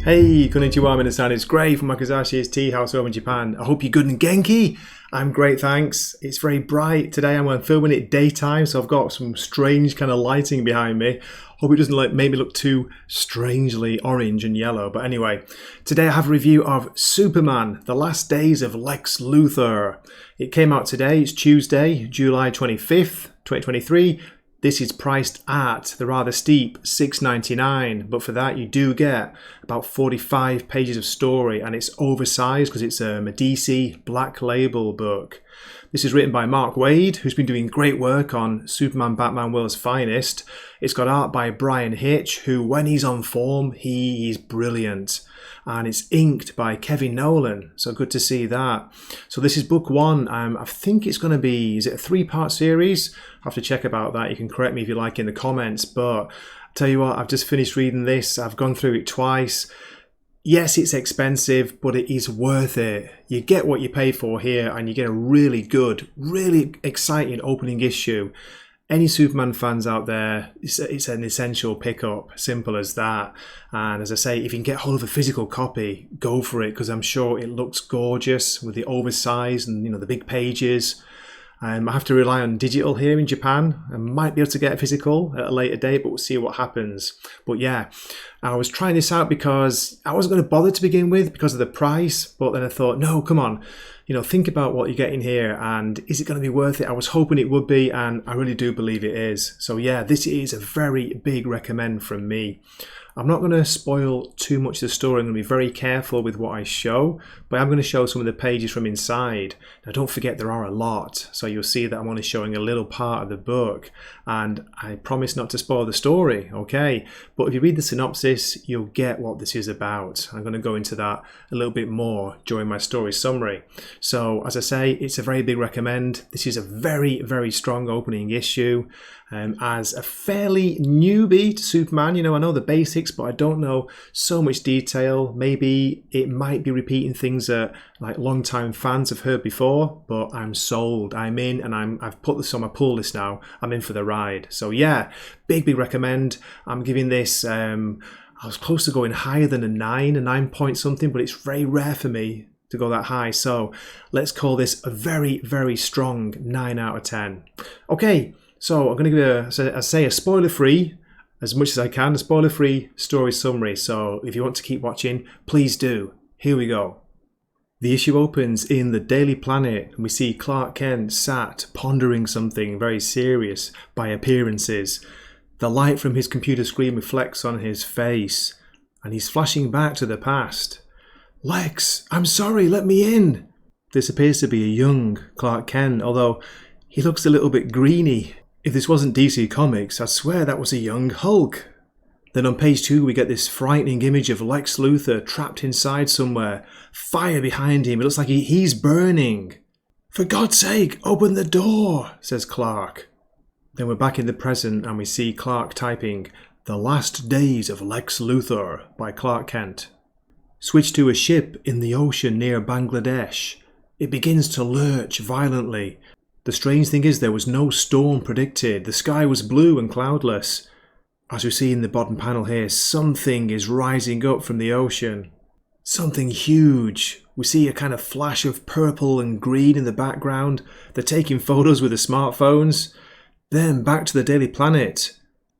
Hey, konnichiwa minasan, it's Gray from Makazashi's tea house over in Japan. I hope you're good and genki. I'm great, thanks. It's very bright. Today I'm filming it daytime, so I've got some strange kind of lighting behind me. Hope it doesn't make me look too strangely orange and yellow. But anyway, today I have a review of Superman, The Last Days of Lex Luthor. It came out today, it's Tuesday, July 25th, 2023. This is priced at the rather steep $6.99, but for that you do get about 45 pages of story, and it's oversized because it's a DC Black Label book. This is written by Waid, who's been doing great work on Superman Batman World's Finest. It's got art by Bryan Hitch, who when he's on form, he is brilliant. And it's inked by Nowlan, so good to see that. So this is book one. I think it's going to be, is it a 3-part series? I'll have to check about that. You can correct me if you like in the comments, but I'll tell you what, I've just finished reading this. I've gone through it twice. Yes, it's expensive, but it is worth it. You get what you pay for here, and you get a really good, really exciting opening issue. Any Superman fans out there, it's an essential pickup, simple as that. And as I say, if you can get hold of a physical copy, go for it, because I'm sure it looks gorgeous with the oversized and the big pages. I have to rely on digital here in Japan. I might be able to get a physical at a later date, but we'll see what happens. But yeah, I was trying this out because I wasn't going to bother to begin with because of the price. But then I thought, no, come on, think about what you're getting here, and is it going to be worth it? I was hoping it would be, and I really do believe it is. So yeah, this is a very big recommend from me. I'm not going to spoil too much of the story. I'm going to be very careful with what I show, but I'm going to show some of the pages from inside. Now don't forget there are a lot, so you'll see that I'm only showing a little part of the book, and I promise not to spoil the story, okay? But if you read the synopsis, you'll get what this is about. I'm going to go into that a little bit more during my story summary. So as I say, it's a very big recommend. This is a very, very strong opening issue. As a fairly newbie to Superman, I know the basics, but I don't know so much detail. Maybe it might be repeating things that like long-time fans have heard before, but I'm sold. I'm in, and I've put this on my pull list now. I'm in for the ride. So yeah, big recommend. I'm giving this, I was close to going higher than a 9 point something, but it's very rare for me to go that high. So let's call this a very, very strong 9 out of 10. Okay. So I'm going to give a spoiler-free, as much as I can, a spoiler-free story summary. So if you want to keep watching, please do. Here we go. The issue opens in the Daily Planet, and we see Clark Kent sat pondering something very serious by appearances. The light from his computer screen reflects on his face, and he's flashing back to the past. "Lex, I'm sorry, let me in." This appears to be a young Clark Kent, although he looks a little bit greeny. If this wasn't DC Comics, I'd swear that was a young Hulk. Then on page 2 we get this frightening image of Lex Luthor trapped inside somewhere. Fire behind him, it looks like he's burning. "For God's sake, open the door," says Clark. Then we're back in the present and we see Clark typing "The Last Days of Lex Luthor" by Clark Kent. Switch to a ship in the ocean near Bangladesh. It begins to lurch violently. The strange thing is there was no storm predicted. The sky was blue and cloudless. As we see in the bottom panel here, something is rising up from the ocean. Something huge. We see a kind of flash of purple and green in the background. They're taking photos with their smartphones. Then back to the Daily Planet.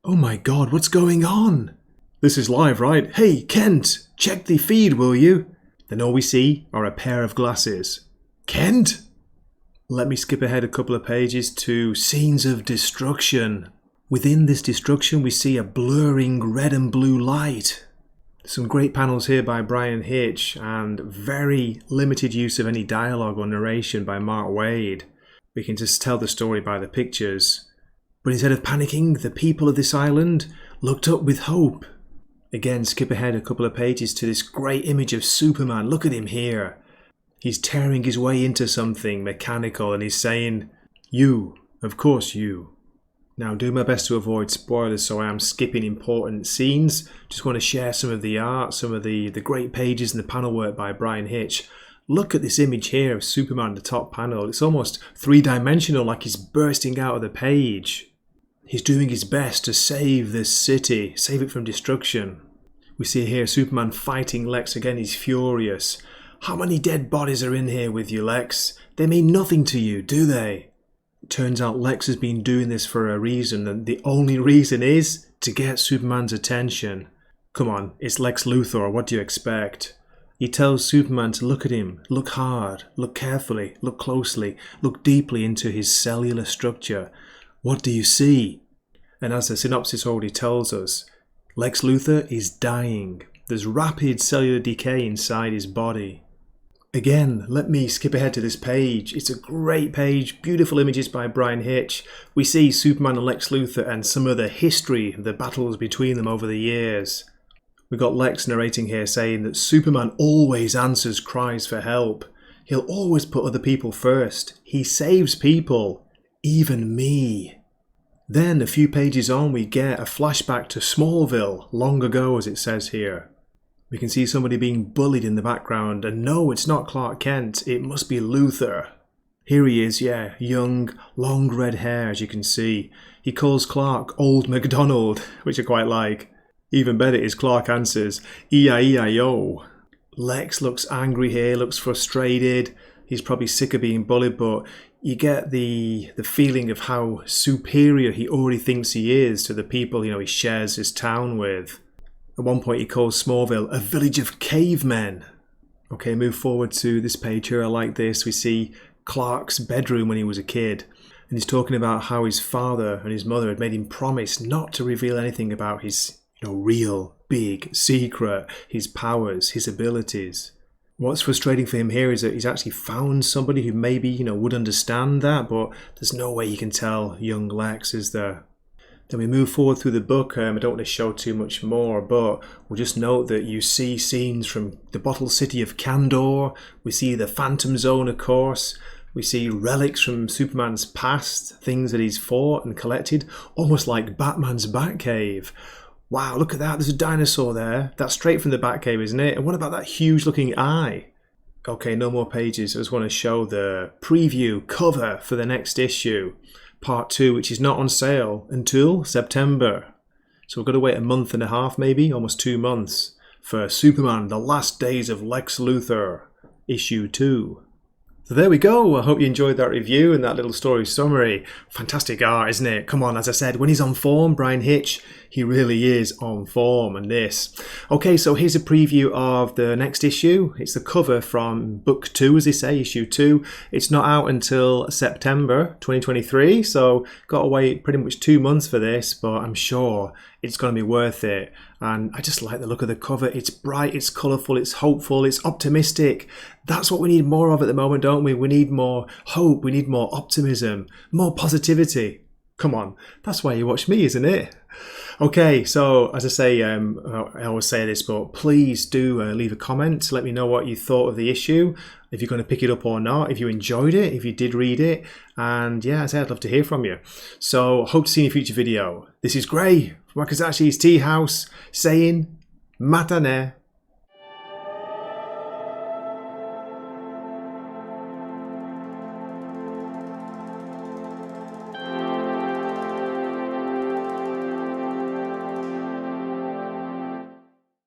Oh my God, what's going on? This is live, right? Hey, Kent, check the feed, will you? Then all we see are a pair of glasses. Kent? Let me skip ahead a couple of pages to scenes of destruction. Within this destruction we see a blurring red and blue light. Some great panels here by Bryan Hitch, and very limited use of any dialogue or narration by Waid. We can just tell the story by the pictures. But instead of panicking, the people of this island looked up with hope. Again, skip ahead a couple of pages to this great image of Superman. Look at him here. He's tearing his way into something mechanical, and he's saying, "You, of course you." Now, do my best to avoid spoilers, so I am skipping important scenes. Just want to share some of the art, some of the great pages and the panel work by Bryan Hitch. Look at this image here of Superman at the top panel. It's almost three-dimensional, like he's bursting out of the page. He's doing his best to save this city, save it from destruction. We see here Superman fighting Lex again. He's furious. How many dead bodies are in here with you, Lex? They mean nothing to you, do they? It turns out Lex has been doing this for a reason, and the only reason is to get Superman's attention. Come on, it's Lex Luthor, what do you expect? He tells Superman to look at him, look hard, look carefully, look closely, look deeply into his cellular structure. What do you see? And as the synopsis already tells us, Lex Luthor is dying. There's rapid cellular decay inside his body. Again, let me skip ahead to this page. It's a great page, beautiful images by Bryan Hitch. We see Superman and Lex Luthor and some of the history, the battles between them over the years. We got Lex narrating here saying that Superman always answers cries for help. He'll always put other people first. He saves people, even me. Then a few pages on we get a flashback to Smallville, long ago as it says here. We can see somebody being bullied in the background, and no, it's not Clark Kent, it must be Luthor. Here he is, yeah, young, long red hair as you can see. He calls Clark Old MacDonald, which I quite like. Even better is Clark answers, E-I-E-I-O. Lex looks angry here, looks frustrated. He's probably sick of being bullied, but you get the feeling of how superior he already thinks he is to the people, he shares his town with. At one point he calls Smallville a village of cavemen. Okay, move forward to this page here. I like this. We see Clark's bedroom when he was a kid. And he's talking about how his father and his mother had made him promise not to reveal anything about his real big secret, his powers, his abilities. What's frustrating for him here is that he's actually found somebody who maybe, would understand that, but there's no way you can tell young Lex, is there? Then we move forward through the book. I don't want to show too much more, but we'll just note that you see scenes from the bottled city of Kandor. We see the Phantom Zone, of course. We see relics from Superman's past, things that he's fought and collected, almost like Batman's Batcave. Wow, look at that, there's a dinosaur there. That's straight from the Batcave, isn't it? And what about that huge looking eye? Okay, no more pages. I just want to show the preview cover for the next issue, part 2, which is not on sale until September. So we've got to wait a month and a half, maybe, almost 2 months, for Superman, The Last Days of Lex Luthor, issue 2. So there we go. I hope you enjoyed that review and that little story summary. Fantastic art, isn't it? Come on, as I said, when he's on form, Bryan Hitch, he really is on form. And this. Okay, so here's a preview of the next issue. It's the cover from book 2, as they say, issue 2. It's not out until September 2023, so got to wait pretty much 2 months for this, but I'm sure it's going to be worth it. And I just like the look of the cover. It's bright, it's colourful, it's hopeful, it's optimistic. That's what we need more of at the moment, don't we? We need more hope, we need more optimism, more positivity. Come on, that's why you watch me, isn't it? Okay, so as I say, I always say this, but please do leave a comment. Let me know what you thought of the issue, if you're going to pick it up or not, if you enjoyed it, if you did read it. And yeah, as I said, I'd love to hear from you. So hope to see you in a future video. This is Gray from Wakazashi's Tea House saying Matane.